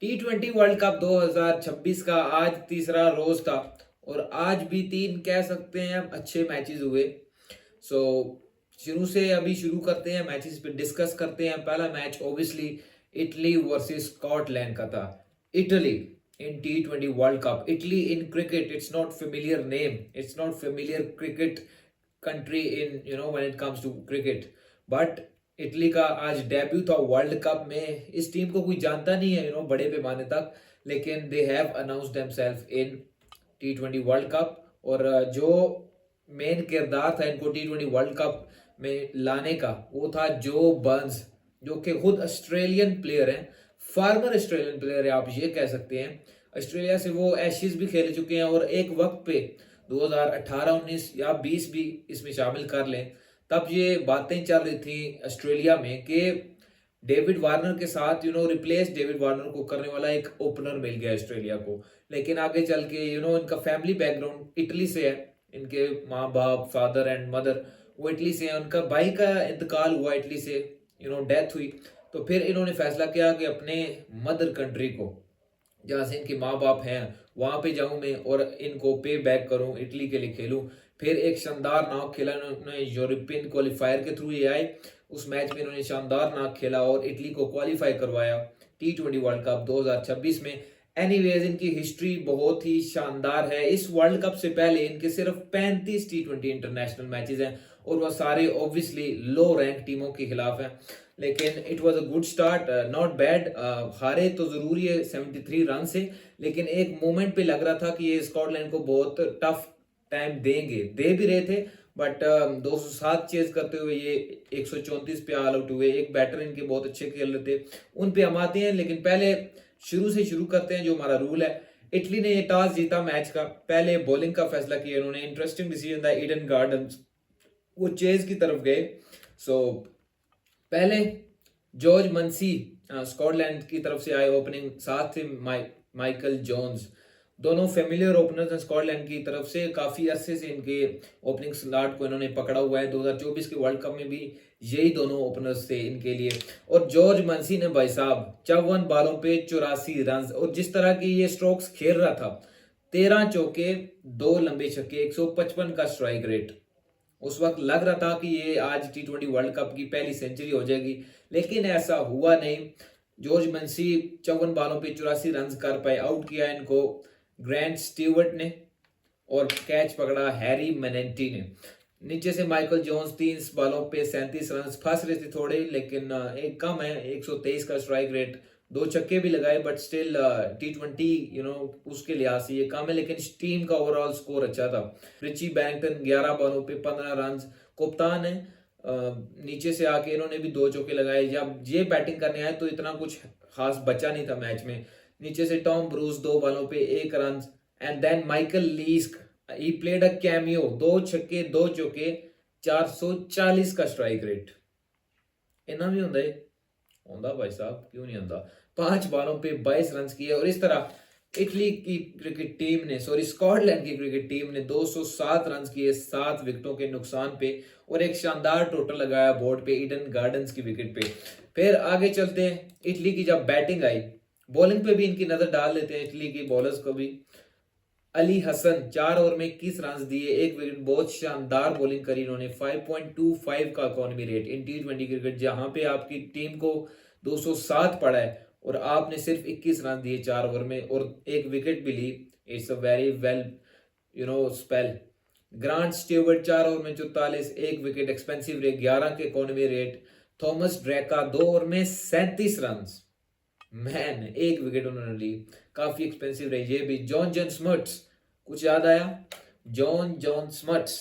T20 world cup 2026 का आज तीसरा रोज था और आज भी तीन कह सकते हैं हम अच्छे मैचेस हुए। सो शुरू करते हैं मैचेस पे डिस्कस करते हैं। पहला match obviously Italy versus Scotland का था। Italy in T20 world cup, Italy in cricket, it's not familiar name, it's not familiar cricket country in when it comes to cricket. But Italy का आज debut था world cup में। इस team को कोई जानता नहीं है बड़े पैमाने तक, लेकिन they have announced themselves in T20 world cup. और जो मेन किरदार था इनको T20 वर्ल्ड कप में लाने का वो था जो बर्न्स, जो कि खुद ऑस्ट्रेलियन प्लेयर हैं, फार्मर ऑस्ट्रेलियन प्लेयर है आप ये कह सकते हैं। ऑस्ट्रेलिया से वो एशेज भी खेल चुके हैं और एक वक्त पे 2018, 19 या 20 भी इसमें शामिल कर लें, तब ये बातें चल रही थी ऑस्ट्रेलिया में कि डेविड वार्नर के साथ रिप्लेस डेविड वार्नर को करने वाला एक ओपनर मिल गया ऑस्ट्रेलिया को। लेकिन आगे चल के इनका फैमिली बैकग्राउंड इटली से है, इनके माँ बाप, फादर एंड मदर वो इटली से हैं। उनका भाई का इंतकाल हुआ इटली से, डेथ हुई। तो फिर इन्होंने फैसला किया कि अपने मदर कंट्री को, जहाँ से इनके माँ बाप हैं, वहाँ पे जाऊँ मैं और इनको पे बैक करूँ, इटली के लिए खेलूँ। फिर एक शानदार नाक खेला इन्होंने यूरोपियन क्वालिफायर के थ्रू ये आए। उस मैच में इन्होंने शानदार नाक खेला और इटली को क्वालिफाई करवाया T20 वर्ल्ड कप 2026 में। एनीवेज इनकी हिस्ट्री बहुत ही शानदार है। इस वर्ल्ड कप से पहले इनके सिर्फ 35 T20 इंटरनेशनल मैचेस हैं और वह सारे ऑब्वियसली लो रैंक टीमों के खिलाफ हैं। लेकिन it was a good start, not bad. हारे तो जरूरी है 73 रन से, लेकिन एक मोमेंट पे लग रहा था कि ये स्कॉटलैंड को बहुत टफ टाइम देंगे, दे भी रहे थे। बट 207 चेज करते हुए ये 134 पे ऑल आउट हुए। एक बैटर इनके बहुत अच्छे खेल रहे थे, उन पे हम आते हैं। लेकिन पहले शुरू करते हैं जो हमारा रूल है। इटली ने ये टॉस जीता मैच का, पहले बॉलिंग का फैसला किया इन्होंने। इंटरेस्टिंग डिसीजन था ईडन गार्डन्स, वो चेज की तरफ गए। सो पहले जॉर्ज मंसी स्कॉटलैंड की तरफ से आए ओपनिंग, साथ थे माइकल जोन्स, दोनों फेमिलियर ओपनर्स हैं स्कॉटलैंड की तरफ से। काफी अरसे से इनके ओपनिंग स्लॉट को इन्होंने पकड़ा हुआ है। 2024 के वर्ल्ड कप में भी यही दोनों ओपनर्स थे इनके लिए। और जॉर्ज मंसी ने भाई साहब 54 बालों पे 84 रन, और जिस तरह की ये स्ट्रोक्स खेल रहा था, 13 चौके, 2 लंबे छक्के, 155 का स्ट्राइक रेट, उस वक्त लग रहा था कि ये आज T20 वर्ल्ड कप की पहली सेंचुरी हो जाएगी। लेकिन ऐसा हुआ नहीं। जॉर्ज मंसी 54 बालों पे 84 रन कर पाए। आउट किया इनको ग्रैंट स्टीवर्ट ने और कैच पकड़ा हैरी मेनेंटी ने। नीचे से माइकल जोन्स 30 बालों पे 37 रन, फंस रहे थे थोड़े, लेकिन एक कम है, 123 का स्ट्राइक रेट, 2 छक्के भी लगाए। बट स्टिल T20 उसके लिहाज से ये कम है, लेकिन इस टीम का ओवरऑल स्कोर अच्छा था। रिची बैंगटन 11 बॉलों पे 15 रन, कप्तान है। नीचे से आके इन्होंने भी 2 चौके लगाए। जब ये बैटिंग करने आए तो इतना कुछ खास बचा नहीं था मैच में। नीचे से टॉम ब्रूस 2 बॉलों पे 1 run, and then Michael Leask, he played a cameo, 2 छक्के 2 चौके, 440 का स्ट्राइक रेट। इतना भी होंदा भाई साहब, क्यों नहीं होंदा। 5 बालों पे 22 रन किए। और इस तरह इटली की क्रिकेट टीम ने, सॉरी स्कॉटलैंड की क्रिकेट टीम ने 207 रन किए 7 विकेटों के नुकसान पे, और एक शानदार टोटल लगाया बोर्ड पे ईडन गार्डन्स की विकेट पे। फिर आगे चलते हैं। इटली की जब बैटिंग आई, बॉलिंग पे भी इनकी नजर डाल लेते हैं इटली की बॉलर्स को भी। अली हसन 4 ओवर में 21 रन दिए, 1 विकेट, बहुत शानदार बॉलिंग करी इन्होंने। 5.25 का economy rate in T20 cricket, जहां पे आपकी टीम को 207 पड़ा है और आपने सिर्फ 21 रन दिए 4 ओवर में और 1 विकेट भी ली। It's a very well spell. Grant Stewart 4 over में 44, 1 विकेट, एक्सपेंसिव रेट 11 के economy rate. Thomas Draca 2 over में 37 रन, मैन 1 विकेट उन्होंने ली, काफी एक्सपेंसिव रही ये भी। जॉन स्मट्स, कुछ याद आया? John smuts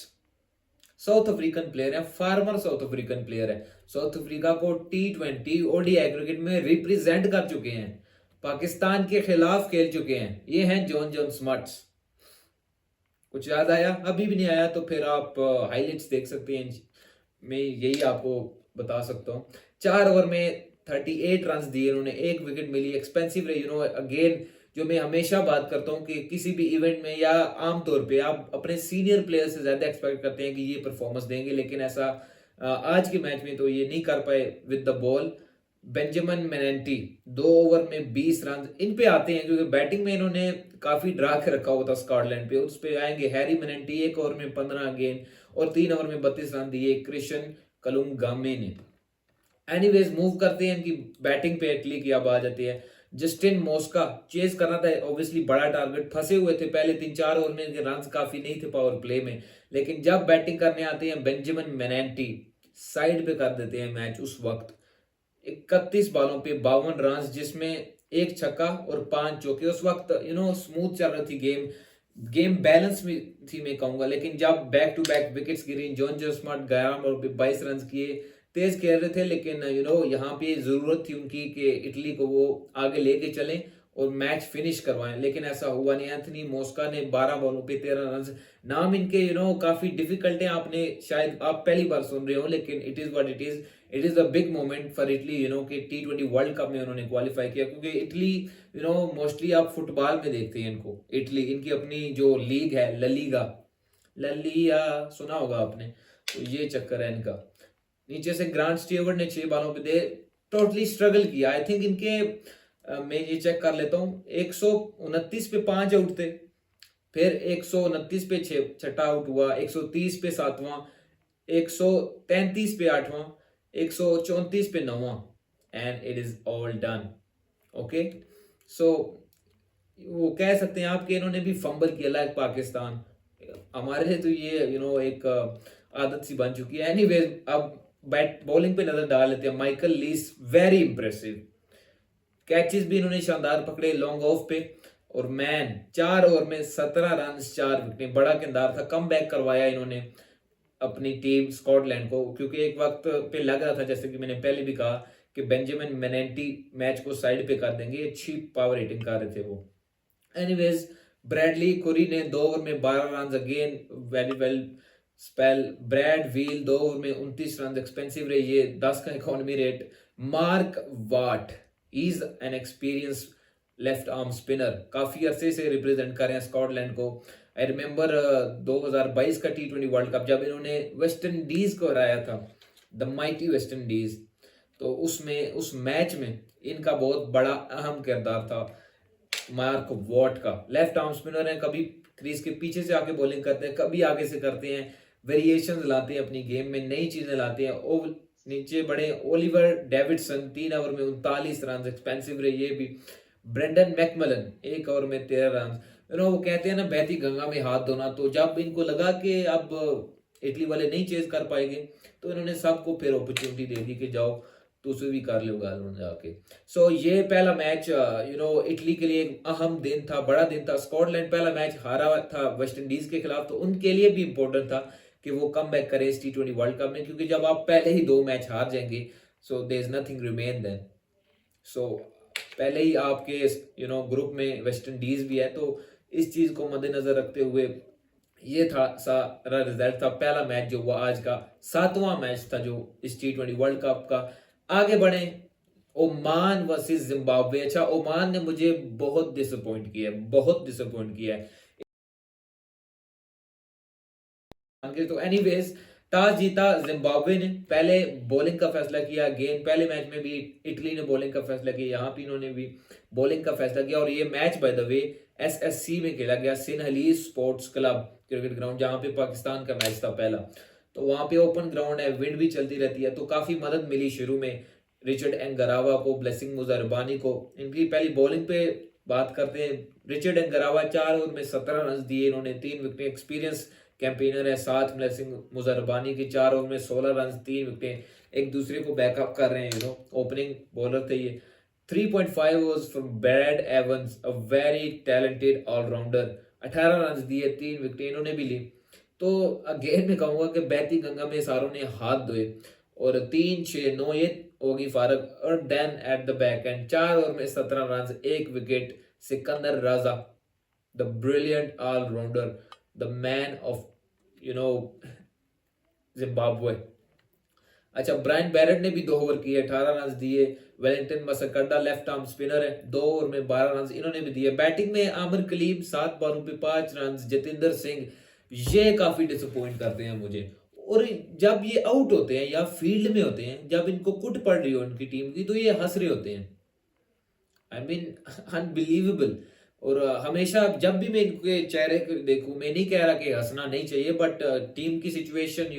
south African player है, फार्मर साउथ अफ्रीकन प्लेयर है। साउथ अफ्रीका को T20 ओडीआई क्रिकेट में रिप्रेजेंट कर चुके हैं, पाकिस्तान के खिलाफ खेल चुके हैं। ये हैं जॉन स्मट्स। कुछ याद आया? अभी भी नहीं आया तो फिर आप हाइलाइट्स देख सकते हैं, मैं यही आपको बता सकता हूँ। 4 ओवर में 38 रन दिए उन्होंने, 1 विकेट मिली, एक्सपेंसिव रही। अगेन जो मैं हमेशा बात करता हूँ कि किसी भी इवेंट में या आमतौर पे आप अपने सीनियर प्लेयर से ज्यादा एक्सपेक्ट करते हैं कि ये परफॉर्मेंस देंगे, लेकिन ऐसा आज के मैच में तो ये नहीं कर पाए with the ball. Benjamin Manenti 2 over में 20 रन इन पे आते हैं, क्योंकि बैटिंग में इन्होंने काफी डरा के रखा हुआ था स्कॉटलैंड पे। उस पे आएंगे हैरी मेनेंटी, 1 ओवर में 15 गेंद और 3 ओवर में 32 रन दिए क्रिश्चियन कलुंगामे ने। एनीवेज मूव करते हैं इनकी बैटिंग पे, इटली की अब आ जाती है। जस्टिन मॉस्का चेज करना था ऑब्वियसली, बड़ा टारगेट, फंसे हुए थे पहले 3-4 ओवर में, रन काफी नहीं थे पावर प्ले में, लेकिन जब बैटिंग करने आते हैं बेंजामिन मेनेंटी साइड पे कर देते हैं मैच। उस वक्त 31 बॉलों पे 52 रन, जिसमें एक छक्का और 5 चौके। उस वक्त स्मूथ चल रही थी गेम, गेम बैलेंस में थी मैं कहूंगा। लेकिन जब बैक टू बैक विकेट्स गिरी, जॉन स्मार्ट 11 बॉल पे 22 रन किए, तेज खेल रहे थे, लेकिन यहाँ पे जरूरत थी उनकी कि इटली को वो आगे लेके चलें और मैच फिनिश करवाएं, लेकिन ऐसा हुआ नहीं। एंथनी मॉस्का ने 12 बॉलों पे 13 रन। नाम इनके काफी डिफिकल्ट है, आपने शायद आप पहली बार सुन रहे हो, लेकिन it is what it is. It is a big moment for Italy, कि T20 वर्ल्ड कप में उन्होंने क्वालिफाई किया, क्योंकि इटली मोस्टली आप फुटबॉल में देखते हैं इनको। इटली इनकी अपनी जो लीग है ललीगा, ललिया सुना होगा आपने, तो ये चक्कर है इनका। नीचे से ग्रांट स्टीवर्ट ने 6 बॉलों पे दे टोटली स्ट्रगल किया। आई थिंक इनके मैं ये चेक कर लेता हूँ, 129 पे 5 आउट थे, फिर 129 पे 6 आउट हुआ, 130 पे 7वां, 133 पे 8वां, 134 पे 9वां, and it is all done. Okay, so वो कह सकते हैं आप कि इन्होंने भी फंबल किया लाइक पाकिस्तान। हमारे लिए तो ये एक आदत सी बन चुकी है। एनीवेज अब बैट बॉलिंग पे नजर डाल लेते हैं। Michael lease very impressive, catches भी इन्होंने शानदार पकड़े लॉन्ग ऑफ पे। और मैन 4 ओवर में 17 रन 4 विकेट, बड़ा किरदार था, कम बैक करवाया इन्होंने अपनी टीम स्कॉटलैंड को, क्योंकि एक वक्त पे लग रहा था, जैसे कि मैंने पहले भी कहा, कि बेंजामिन मेनेंटी मैच को साइड पे कर देंगे, अच्छी पावर हिटिंग कर रहे थे वो। एनीवेज ब्रैडली कुरी ने 2 ओवर में 12 run, again very well spell. Brad Wheal 2 over में 29 रन, एक्सपेंसिव रही ये, 10 का economy rate. Mark Watt is an experience left arm spinner, काफी अरसे से रिप्रेजेंट कर रहे हैं स्कॉटलैंड को। आई रिमेंबर 2022 का T20 वर्ल्ड कप, जब इन्होंने वेस्ट इंडीज को हराया था, द माइटी वेस्ट इंडीज, तो उसमें उस मैच में इनका बहुत बड़ा अहम किरदार था। मार्क वॉट का लेफ्ट आर्म स्पिनर है, कभी क्रीज के पीछे से आके बॉलिंग करते हैं, कभी आगे से करते हैं, वेरिएशंस लाते हैं अपनी गेम में, नई चीजें लाते हैं। ओ नीचे बड़े ओलिवर डेविडसन 3 ओवर में 39 रन, एक्सपेंसिव रही ये भी। ब्रेंडन मैकमलन 1 ओवर में 13 रन। वो कहते हैं ना बहती गंगा में हाथ धोना, तो जब इनको लगा कि अब इटली वाले नहीं चेज कर पाएंगे, तो इन्होंने सबको फिर अपॉर्चुनिटी दे दी कि जाओ तुझे भी कर लो गाल जाके। सो ये पहला मैच इटली के लिए एक अहम दिन था, बड़ा दिन था। स्कॉटलैंड पहला मैच हारा था वेस्ट इंडीज के खिलाफ, तो उनके लिए भी इंपॉर्टेंट था कि वो कम बैक करे इस T20 वर्ल्ड कप में, क्योंकि जब आप पहले ही 2 मैच हार जाएंगे, so there is nothing remain then. So पहले ही आपके ग्रुप में वेस्ट इंडीज भी है, तो इस चीज को मद्देनजर रखते हुए ये था सारा रिजल्ट था। पहला मैच जो हुआ आज का 7वां मैच था जो इस T20 वर्ल्ड कप का। आगे बढ़े, ओमान वर्सेस जिम्बाब्वे। अच्छा, ओमान ने मुझे बहुत डिसअपॉइंट किया है, बहुत डिसअपॉइंट किया है। तो एनीवेज टॉस जीता जिम्बाब्वे ने, पहले बॉलिंग का फैसला किया। गेंद पहले मैच में भी इटली ने बॉलिंग का फैसला किया, यहाँ पे इन्होंने भी बॉलिंग का फैसला किया। और ये match by the way SSC में खेला गया, सिनहली स्पोर्ट्स क्लब क्रिकेट ग्राउंड, जहाँ पे पाकिस्तान का मैच था पहला। तो वहां पे ओपन ग्राउंड है, विंड भी चलती रहती है, तो काफी मदद मिली शुरू में रिचर्ड एंगरावा को, ब्लेसिंग मुजरबानी को। इनकी पहली बॉलिंग पे बात करते हैं। रिचर्ड एंगरावा 4 ओवर में 17 रन दिए इन्होंने, 3 विकेट, एक्सपीरियंस कैंपेनर है। साथ ब्लेसिंग मुजरबानी की 4 ओवर में 16 रन, 3 विकेट, एक दूसरे को बैकअप कर रहे हैं। ओपनिंग बॉलर थे ये। 3.5 overs from Brad Evans, a very talented all rounder, 18 run दिए, 3 विकेट इन्होंने भी ली। तो अगेन मैं कहूंगा कि बहती गंगा में सारों ने हाथ धोए, और 3-6-9 ये होगी फारक। और then at the back end 4 over में 17 run, 1 wicket. Sikandar Raza, the brilliant all rounder, the man of Zimbabwe. अच्छा, ब्रायन बैरेट ने भी 2 ओवर किए, 18 रन दिए। Wellington Masakadza left arm spinner है, 2 ओवर में 12 रन इन्होंने भी दिए। बैटिंग में आमिर कलीम 7 बॉलों पे 5 रन। जतिंदर सिंह ये काफी डिसअपॉइंट करते हैं मुझे, और जब ये आउट होते हैं या फील्ड में होते हैं, जब इनको कुट पड़ रही हो उनकी टीम की, तो ये हंस रहे होते हैं। I mean unbelievable. और हमेशा जब भी मैं इनके चेहरे को देखूं, मैं नहीं कह रहा कि हंसना नहीं चाहिए, बट टीम की सिचुएशन,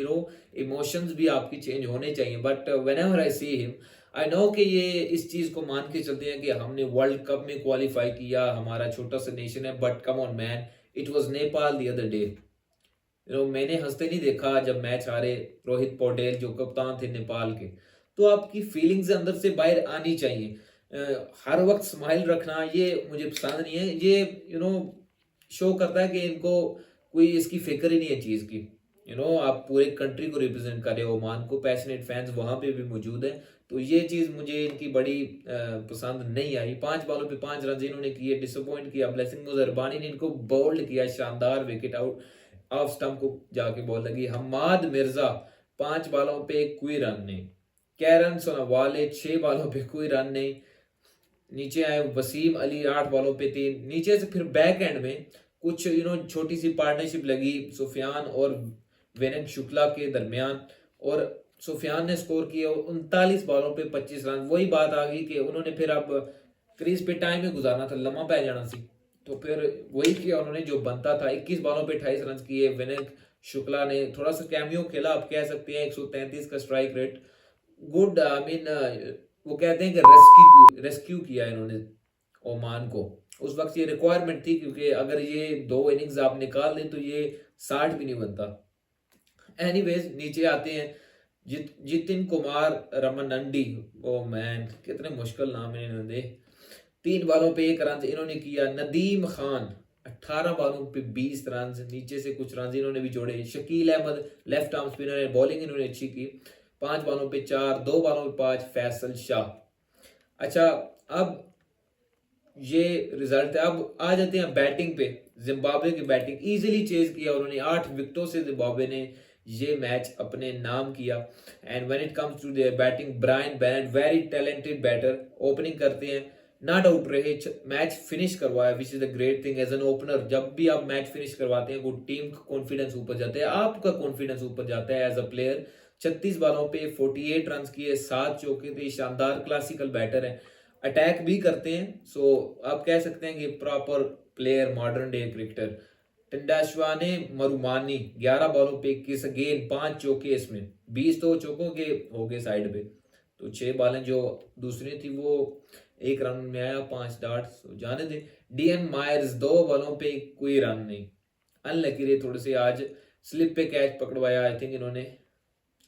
इमोशंस भी आपकी चेंज होने चाहिए, but when ever I see him, I know कि ये इस चीज को मान के चलते हैं कि हमने वर्ल्ड कप में क्वालिफाई किया, हमारा छोटा सा नेशन है, but come on man, it was Nepal the other day. मैंने हंसते नहीं देखा जब मैच हारे रोहित पौडेल जो कप्तान थे नेपाल के। तो आपकी फीलिंग्स अंदर से बाहर आनी चाहिए। हर वक्त स्माइल रखना ये मुझे पसंद नहीं है। ये शो करता है कि इनको कोई इसकी फिक्र ही नहीं है चीज़ की। आप पूरे कंट्री को रिप्रेजेंट कर रहे हो, ओमान को, पैशनेट फैंस वहां पे भी मौजूद है। तो ये चीज़ मुझे इनकी बड़ी पसंद नहीं आई। 5 बॉलों पे 5 रन इन्होंने किए, डिसअपॉइंट किया। ब्लेसिंग मुजरबानी ने इनको बोल्ड किया, शानदार विकेट आउट ऑफ स्टंप को जाके बॉल लगी। हमाद मिर्जा 5 बॉलों पे कोई रन नहीं। कैरन सोनावाले 6 बॉलों पे कोई रन नहीं। नीचे आए वसीम अली 8 बॉलों पे 3। नीचे से फिर बैक एंड में कुछ छोटी सी पार्टनरशिप लगी सुफियान और वेनेन शुक्ला के दरमियान, और सुफियान ने स्कोर किया 39 बॉलों पे 25 रन। वही बात आ गई कि उन्होंने फिर अब क्रीज पे टाइम में गुजारना था, लम्बा पै जाना सी, तो फिर वही किया उन्होंने जो बनता था। 21 बॉलों पे 28 रन किए। वेनेन शुक्ला ने थोड़ा सा कैमियो खेला, आप कह सकते हैं। 133 का strike rate, good. I mean वो कहते हैं कि रेस्क्यू रेस्क्यू किया इन्होंने ओमान को। उस वक्त ये रिक्वायरमेंट थी, क्योंकि अगर ये 2 इनिंग्स आप निकाल दें तो ये 60 भी नहीं बनता। एनीवेज नीचे आते हैं जितिन कुमार रमनंडी। ओ मैन, कितने मुश्किल नाम है इन्होंने। 3 बॉलों पे 1 रन इन्होंने किया। नदीम खान 18 बॉलों पे 20 रन। नीचे से कुछ रन इन्होंने भी जोड़े। Shakeel Ahmed left arm spinner, bowling इन्होंने अच्छी की। 5 बॉलों पे 4, 2 बॉलों पे 5। फैसल शाह। अच्छा, अब ये रिजल्ट है। अब आ जाते हैं बैटिंग पे। जिम्बाब्वे की बैटिंग इजीली चेज किया उन्होंने। 8 विकेटों से जिम्बाब्वे ने ये मैच अपने नाम किया। And when it comes to their batting, Brian Bennett very talented batter, opening करते हैं, नॉट आउट रहे, मैच फिनिश करवाया, which is the great thing as an opener. जब भी आप मैच फिनिश करवाते हैं, वो टीम का कॉन्फिडेंस ऊपर जाता है, आपका कॉन्फिडेंस ऊपर जाता है एज अ प्लेयर। 36 बॉलों पे 48 रन किए, 7 चौके थे। शानदार क्लासिकल बैटर है, अटैक भी करते हैं। सो आप कह सकते हैं कि proper player, modern day cricketer. टिंडाशवाने मरुमानी 11 बॉलों पे 21, अगेन 5 चौके। इसमें 20 तो चौकों के हो गए साइड पे, तो 6 बॉलें जो दूसरी थी वो 1 रन में आया, 5 डॉट्स जाने दे। डीएन मायर्स 2 बॉलों पे कोई रन नहीं, अनलकी रहे थोड़े से आज। स्लिप पे कैच पकड़वाया आई थिंक इन्होंने,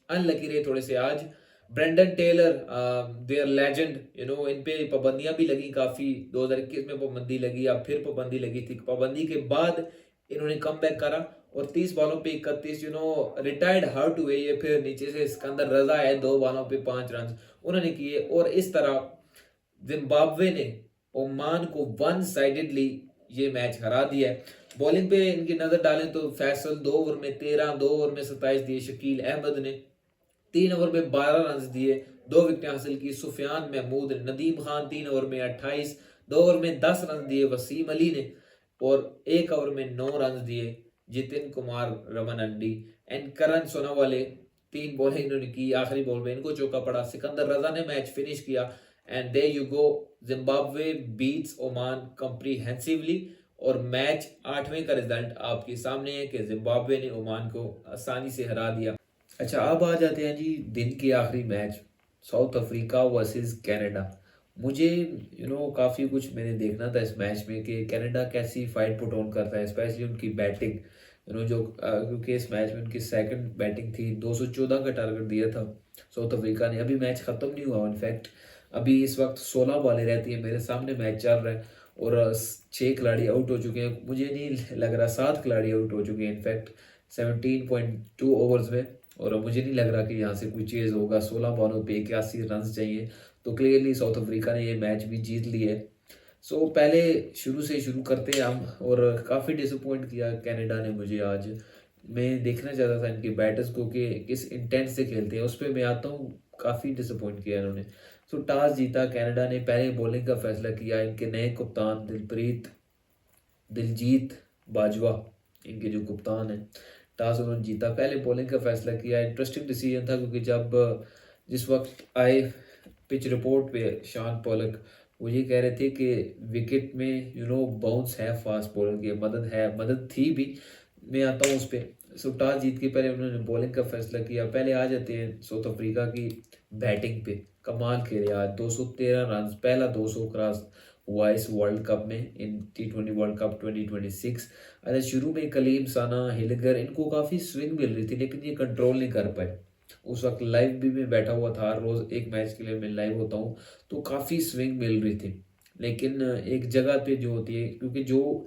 अनलकी रहे थोड़े से आज। ब्रेंडन टेलर देयर लेजेंड, इन पे पाबंदियां भी लगी काफी। 2021 में पाबंदी लगी, अब फिर पाबंदी लगी थी। पाबंदी के बाद इन्होंने कम बैक करा और 30 बॉलों पे 31, रिटायर्ड हर्ट हुए ये। फिर नीचे से सिकंदर रजा है, 2 बॉलों पे 5 रन उन्होंने किए। और इस तरह जिम्बाब्वे ने ओमान को वन साइडेडली ये मैच हरा दिया है। बॉलिंग पे इनकी नजर डालें तो फैसल 2 ओवर में 13, 2 ओवर में 27 दिए। शकील अहमद ने 3 ओवर में 12 रन दिए, 2 विकेट हासिल की। सुफियान महमूद, नदीम खान 3 ओवर में 28, 2 ओवर में 10 रन दिए। वसीम अली ने और 1 ओवर में 9 रन दिए। जितिन कुमार रमनंडी एंड करण सोनावाले 3 बॉलें इन्होंने की। आखिरी बॉल में इनको चौका पड़ा। सिकंदर रजा ने मैच फिनिश किया। And there you go, Zimbabwe beats Oman comprehensively. और मैच 8वें का रिजल्ट आपके सामने है कि जिम्बाब्वे ने ओमान को आसानी से हरा दिया। अच्छा, अब आ जाते हैं जी दिन के आखिरी match, south Africa versus Canada. मुझे काफ़ी कुछ मैंने देखना था इस मैच में कि कनाडा कैसी फाइट पुट ऑन करता है, स्पेशली उनकी बैटिंग। जो क्योंकि इस मैच में उनकी सेकंड बैटिंग थी। 214 का टारगेट दिया था साउथ अफ्रीका ने। अभी मैच ख़त्म नहीं हुआ, इनफैक्ट अभी इस वक्त 16 बॉलें रहती है, मेरे सामने मैच चल रहा है और 6 खिलाड़ी आउट हो चुके हैं। मुझे नहीं लग रहा, 7 खिलाड़ी आउट हो चुके हैं इनफैक्ट 17.2 ओवर्स में। और मुझे नहीं लग रहा कि यहाँ से कोई चेज होगा। 16 बॉलों पे 81 रन चाहिए, तो क्लियरली साउथ अफ्रीका ने ये मैच भी जीत लिया है। सो पहले शुरू से शुरू करते हैं हम। और काफ़ी डिसअपॉइंट किया कनाडा ने मुझे आज। मैं देखना चाहता था इनके बैटर्स को कि किस इंटेंट से खेलते हैं, उस पर मैं आता हूँ। काफ़ी डिसअपॉइंट किया इन्होंने। सो टॉस जीता कनाडा ने, पहले बॉलिंग का फैसला किया। इनके नए कप्तान दिलजीत बाजवा, इनके जो कप्तान हैं, टॉस उन्होंने जीता, पहले बॉलिंग का फैसला किया। इंटरेस्टिंग डिसीजन था क्योंकि जब जिस वक्त आए पिच रिपोर्ट पे शान पोलक वो ये कह रहे थे कि विकेट में बाउंस है फास्ट बॉलर की, मदद थी भी। मैं आता हूँ उस पर। सो टॉस जीत के पहले उन्होंने बॉलिंग का फैसला किया। पहले आ जाते हैं साउथ अफ्रीका की बैटिंग पे। कमाल खेले आज, 213 रन, पहला 200 क्रॉस हुआ इस वर्ल्ड कप में, इन T20 वर्ल्ड कप 2026। अच्छा, शुरू में कलीम, साना, हिलगर इनको काफ़ी स्विंग मिल रही थी लेकिन ये कंट्रोल नहीं कर पाए। उस वक्त लाइव भी मैं बैठा हुआ था, रोज़ एक मैच के लिए मैं लाइव होता हूँ, तो काफ़ी स्विंग मिल रही थी। लेकिन एक जगह पे जो होती है, क्योंकि जो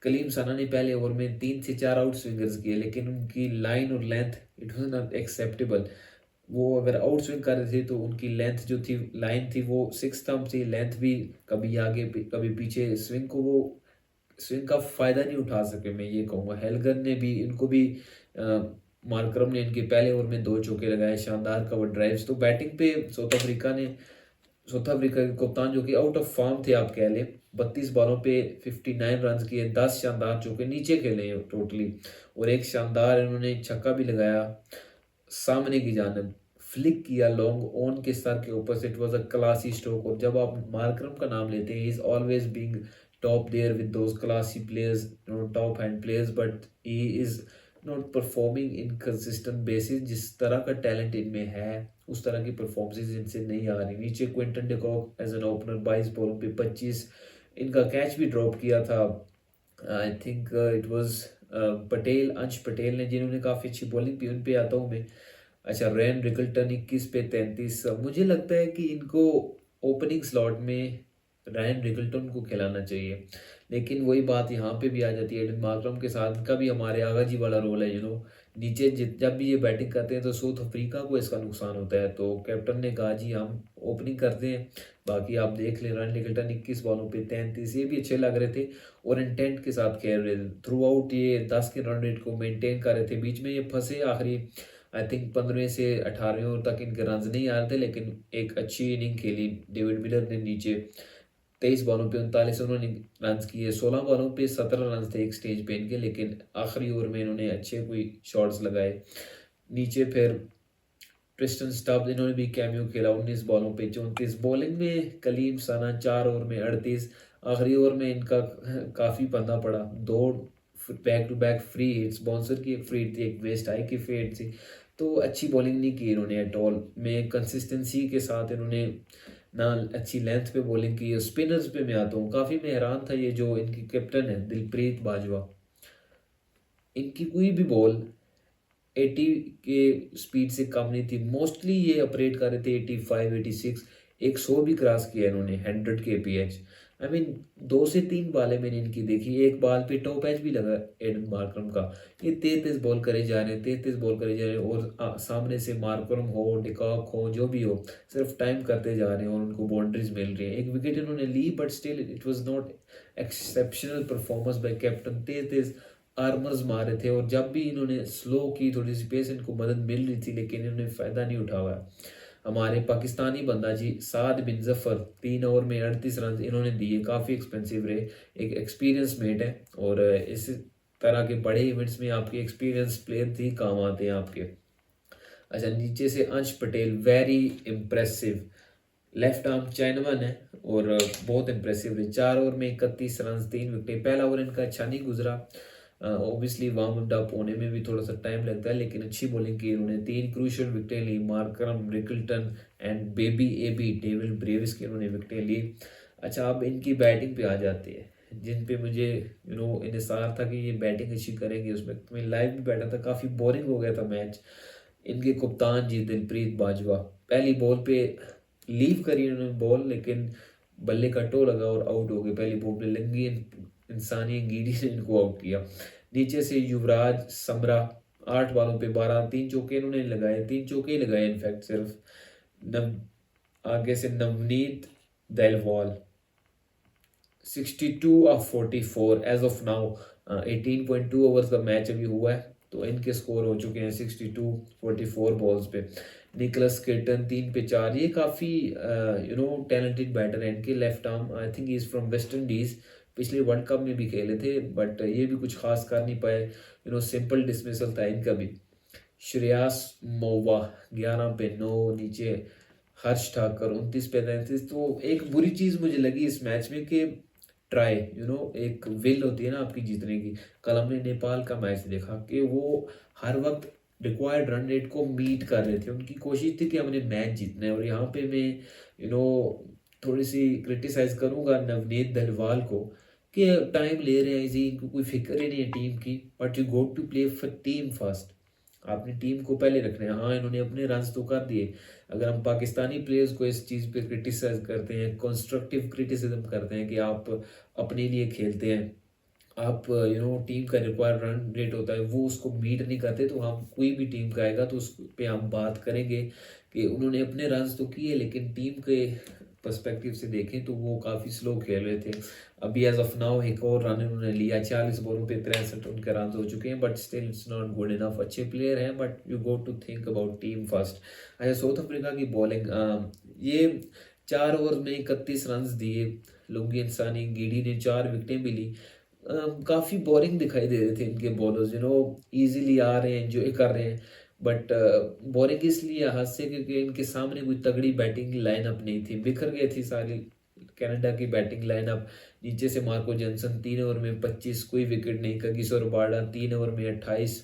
कलीम साना ने पहले ओवर में 3 से 4 आउट स्विंगर्स किए लेकिन उनकी लाइन और length it was not acceptable. वो अगर आउट स्विंग कर रहे थे तो उनकी लेंथ जो थी, लाइन थी, वो 6 थंब थी। लेंथ भी कभी आगे कभी पीछे, स्विंग का फ़ायदा नहीं उठा सके, मैं ये कहूँगा। हेलगन ने भी, इनको भी मार्करम ने इनके पहले ओवर में 2 चौके लगाए, शानदार कवर ड्राइव्स। तो बैटिंग पे साउथ अफ्रीका के कप्तान जो कि आउट ऑफ फॉर्म थे आप कह लें, 32 बॉलों पे 59 रन किए, 10 शानदार चौके नीचे खेले हैं टोटली, और एक शानदार इन्होंने छक्का भी लगाया सामने की जानब, फ्लिक किया लॉन्ग ऑन के सर के ऊपर से। It was a classy stroke. और जब आप मार्करम का नाम लेते हैं, he is always being top there with those classy players, top hand players, but he is not performing in consistent basis. जिस तरह का टैलेंट इनमें है उस तरह की परफॉर्मेंसेज इनसे नहीं आ रही। नीचे Quinton de Kock as an opener 22 बॉलों पे 25, इनका कैच भी ड्रॉप किया था। I think it was Patel, अंश पटेल ने, जिन्होंने काफ़ी अच्छी बॉलिंग की। उन पे आता हूँ मैं। अच्छा, रैन रिकल्टन 21 पे 33। मुझे लगता है कि इनको ओपनिंग स्लॉट में रैन रिकल्टन को खिलाना चाहिए, लेकिन वही बात यहाँ पे भी आ जाती है एडन मार्करम के साथ। इनका भी हमारे आगा जी वाला रोल है, नीचे जब भी ये बैटिंग करते हैं तो साउथ अफ्रीका को इसका नुकसान होता है। तो कैप्टन ने कहा जी हम ओपनिंग करते हैं, बाकी आप देख लें। रैन रिकल्टन 21 बॉलों पे 33, ये भी अच्छे लग रहे थे और इंटेंट के साथ खेल रहे थे थ्रू आउट। ये 10 के रन रेट को मेंटेन कर रहे थे। बीच में ये फंसे आखिरी, आई थिंक 15वें से 18वें ओवर तक इनके रन नहीं आ रहे थे, लेकिन एक अच्छी इनिंग खेली डेविड मिलर ने। नीचे 23 बॉलों पे 39 उन्होंने रन किए, 16 बॉलों पे 17 रन थे एक स्टेज पे इनके, लेकिन आखिरी ओवर में इन्होंने अच्छे कोई शॉट्स लगाए। नीचे फिर ट्रिस्टन स्टब्स, इन्होंने भी कैमियो खेला, 19 बॉलों पे 34। बॉलिंग में कलीम साना 4 ओवर में 38, आखिरी ओवर में इनका काफ़ी पन्ना पड़ा। दो back to back free hits, bouncer की एक फ्री हिट थी, एक वेस्ट आई की फ्री हिट थी। तो अच्छी बॉलिंग नहीं की इन्होंने एट ऑल। में कंसिस्टेंसी के साथ इन्होंने ना अच्छी लेंथ पे बॉलिंग की। स्पिनर्स पे मैं आता हूँ, काफ़ी मैं हैरान था, ये जो इनकी कैप्टन है दिलप्रीत बाजवा, इनकी कोई भी बॉल 80 के स्पीड से कम नहीं थी। मोस्टली ये ऑपरेट कर रहे थे 85, 86, 100 भी क्रॉस किया इन्होंने, 100 kph। आई मीन 2 से 3 बालें मैंने इनकी देखी, एक बाल पे टॉप एज भी लगा एडन मार्करम का। ये 33 बॉल करे जा रहे हैं, 33 बॉल करे जा रहे हैं, और सामने से मार्करम हो, डिकॉक हो, जो भी हो, सिर्फ टाइम करते जा रहे हैं और उनको बाउंड्रीज मिल रही है। एक विकेट इन्होंने ली but still it was not exceptional performance by captain. 33 आर्मर्स मारे थे, और जब भी इन्होंने स्लो की, थोड़ी सी पेस इनको मदद मिल रही थी, लेकिन इन्होंने फ़ायदा नहीं उठाया। हमारे पाकिस्तानी बंदा जी साद बिन जफर, 3 ओवर में 38 रन इन्होंने दिए, काफ़ी एक्सपेंसिव रहे। एक एक्सपीरियंस मेट है, और इस तरह के बड़े इवेंट्स में आपके एक्सपीरियंस प्लेयर ही काम आते हैं आपके। अच्छा, नीचे से Ansh Patel, very impressive, left arm chinaman है, और बहुत इंप्रेसिव रहे। 4 ओवर में 31 रन, 3 विकेट। पहला ओवर इनका अच्छा नहीं गुजरा, ऑब्वियसली वार्म अप होने में भी थोड़ा सा टाइम लगता है, लेकिन अच्छी बॉलिंग की इन्होंने। 3 क्रूशियल विकेटें ली, Markram, Rickelton and baby AB David Brevis की इन्होंने विकेटें ली। अच्छा, अब इनकी बैटिंग पे आ जाते हैं, जिन पे मुझे इंतज़ार था कि ये बैटिंग अच्छी करेंगे। उसमें मैं लाइव भी बैठा था, काफ़ी बोरिंग हो गया था मैच। इनके कप्तान जी दिलप्रीत बाजवा, पहली बॉल पे लीव करी इन्होंने बॉल, लेकिन बल्ले का टो लगा और आउट हो गए। पहली बॉल पे लंगी इंसानी अंगीडी ने इनको आउट किया। नीचे से युवराज समरा, 8 बॉलों पे 12, 3 चौके इन्होंने लगाए, 3 चौके ही लगाए इनफैक्ट सिर्फ। आगे से Navneet Dhaliwal, 62 off 44 as of now. 18.2 overs का मैच अभी हुआ है, तो इनके स्कोर हो चुके हैं 62, 44 बॉल्स पे। निकलस किर्टन 3 पे 4, ये काफ़ी टैलेंटेड बैटर है। इनके left arm, I think is from West Indies, पिछले वर्ल्ड कप में भी खेले थे, बट ये भी कुछ खास कर नहीं पाए। सिंपल डिसमिसल था इनका भी। श्रेयास मोवा 11 पे 9, नीचे हर्ष ठाकर 29 पे 33। तो एक बुरी चीज़ मुझे लगी इस मैच में कि ट्राई एक विल होती है ना आपकी जीतने की। कल हमने नेपाल का मैच देखा कि वो हर वक्त रिक्वायर्ड रन रेट को मीट कर रहे थे। उनकी कोशिश थी कि हमने मैच जीतना है। और यहाँ पे मैं थोड़ी सी क्रिटिसाइज करूंगा नवनीत दलवाल को कि टाइम ले रहे हैं जी, इनको कोई फिक्र ही नहीं है टीम की। But you go to play for team first, आपने टीम को पहले रखना है। हाँ, इन्होंने अपने रन तो कर दिए। अगर हम पाकिस्तानी प्लेयर्स को इस चीज़ पे क्रिटिसाइज करते हैं, कंस्ट्रक्टिव क्रिटिसिज्म करते हैं कि आप अपने लिए खेलते हैं, आप टीम का रिक्वायर्ड रन रेट होता है वो उसको मीट नहीं करते, तो हम कोई भी टीम का आएगा तो उस पे हम बात करेंगे कि उन्होंने अपने रन तो किए लेकिन टीम के पर्सपेक्टिव से देखें तो वो काफ़ी स्लो खेल रहे थे। अभी एज ऑफ नाउ एक और रन उन्होंने लिया, 40 बॉलों पे 63 उनके रन हो चुके हैं, but still it's not good enough. अच्छे प्लेयर हैं but you go to think about team first. अच्छा, साउथ अफ्रीका की बॉलिंग, ये 4 ओवर में 31 रन दिए। लुंगी इंसानी गिडी ने 4 विकेटें भी ली। काफ़ी बोरिंग दिखाई दे रहे थे इनके बॉलर्स, इजीली आ रहे हैं, एंजॉय कर रहे हैं। बट बोरिंग इसलिए हाथ से क्योंकि इनके सामने कोई तगड़ी बैटिंग लाइनअप नहीं थी, बिखर गई थी सारी कनाडा की बैटिंग लाइनअप। नीचे से मार्को जॉनसन 3 ओवर में 25, कोई विकेट नहीं। कगिसो रबाडा 3 ओवर में 28,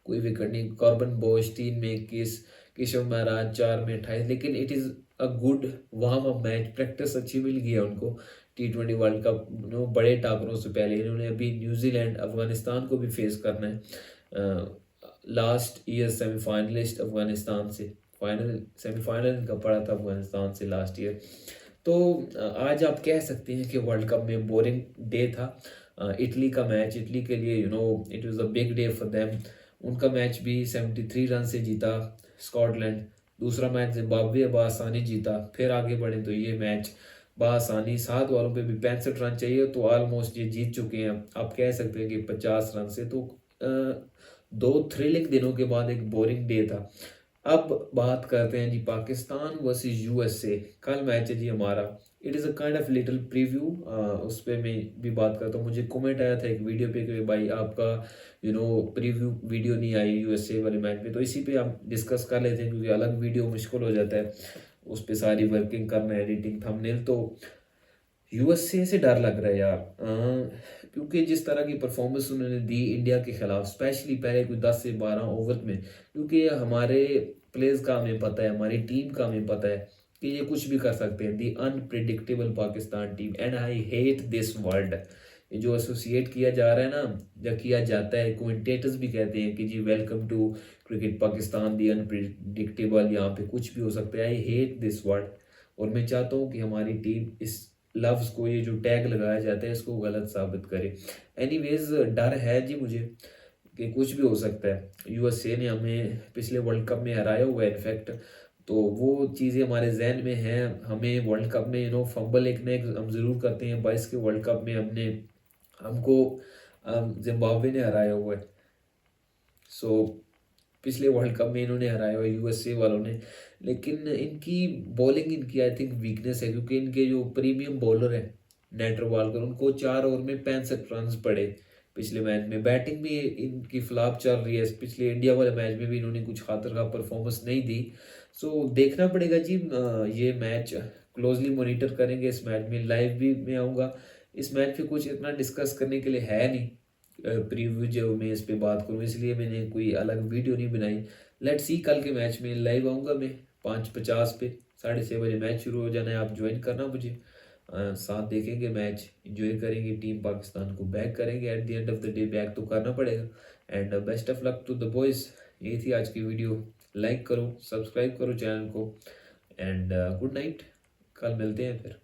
कोई विकेट नहीं। कॉर्बन बोश 3 में 21, केशव महाराज 4 में 28। लेकिन it is a good warm up match, practice अच्छी मिल गई है उनको। T20 वर्ल्ड कप बड़े टाकरों से पहले इन्होंने अभी न्यूजीलैंड अफगानिस्तान को भी फेस करना है। लास्ट ईयर सेमीफाइनलिस्ट अफगानिस्तान से, सेमीफाइनल इनका पड़ा था अफगानिस्तान से लास्ट ईयर। तो आज आप कह सकते हैं कि वर्ल्ड कप में बोरिंग डे था। इटली का मैच, इटली के लिए it was a big day for them. उनका मैच भी 73 रन से जीता स्कॉटलैंड। दूसरा मैच जिम्बाब्वे बआसानी जीता। फिर आगे बढ़े तो ये मैच बआसानी 7 ओवरों पे भी 65 रन चाहिए, तो ऑलमोस्ट ये जीत चुके हैं। आप कह सकते हैं कि 50 रन से। तो 2 थ्रिलिंग दिनों के बाद एक बोरिंग डे था। अब बात करते हैं जी पाकिस्तान वर्सेस यूएसए। कल मैच है जी हमारा। It is a kind of little preview, उस पर मैं भी बात करता हूँ। मुझे कमेंट आया था एक वीडियो पे कि भाई आपका प्रीव्यू वीडियो नहीं आई यूएसए वाले मैच में, तो इसी पे हम डिस्कस कर लेते हैं क्योंकि अलग वीडियो मुश्किल हो जाता है उस पर सारी वर्किंग करना, एडिटिंग, थंबनेल। तो यूएसए से डर लग रहा है यार, क्योंकि जिस तरह की परफॉर्मेंस उन्होंने दी इंडिया के खिलाफ, स्पेशली पहले कोई 10 से 12 ओवर में, क्योंकि हमारे प्लेयर्स का हमें पता है, हमारी टीम का हमें पता है कि ये कुछ भी कर सकते हैं। The unpredictable Pakistan team, and I hate this word. ये जो एसोसिएट किया जा रहा है ना, या किया जाता है, कमेंटेटर्स भी कहते हैं कि जी welcome to cricket Pakistan, the unpredictable, यहाँ पे कुछ भी हो सकता है। I hate this word. और मैं चाहता हूँ कि हमारी टीम इस लफ्ज़ को, ये जो टैग लगाया जाता है, इसको गलत साबित करे। एनीवेज, डर है जी मुझे कि कुछ भी हो सकता है। यूएसए ने हमें पिछले वर्ल्ड कप में हराया हुआ है इनफैक्ट, तो वो चीज़ें हमारे जहन में हैं। हमें वर्ल्ड कप में फंबल एक ना एक हम ज़रूर करते हैं। 22 के वर्ल्ड कप में हमको जिम्बाब्वे ने हराया हुआ है। सो पिछले वर्ल्ड कप में इन्होंने हराया हुआ यूएसए वालों ने। लेकिन इनकी बॉलिंग, इनकी आई थिंक वीकनेस है, क्योंकि इनके जो प्रीमियम बॉलर हैं नेट वालकर, उनको 4 ओवर में 65 रन पड़े पिछले मैच में। बैटिंग भी इनकी फ्लॉप चल रही है। पिछले इंडिया वाले मैच में भी इन्होंने कुछ खातर का परफॉर्मेंस नहीं दी। सो देखना पड़ेगा जी, ये मैच क्लोजली मॉनिटर करेंगे। इस मैच में लाइव भी मैं आऊँगा। इस मैच पे कुछ इतना डिस्कस करने के लिए है नहीं, प्रीव्यू जो मैं इस पे बात करूँ, इसलिए मैंने कोई अलग वीडियो नहीं बनाई। लेट्स सी, कल के मैच में लाइव आऊँगा मैं 5:50 पे, 6:30 बजे मैच शुरू हो जाना है। आप ज्वाइन करना मुझे, साथ देखेंगे मैच, इंजॉय करेंगे, टीम पाकिस्तान को बैक करेंगे। At the end of the day back तो करना पड़ेगा। And best of luck to the boys. यही थी आज की वीडियो। लाइक करो, सब्सक्राइब करो चैनल को, एंड गुड नाइट। कल मिलते हैं फिर।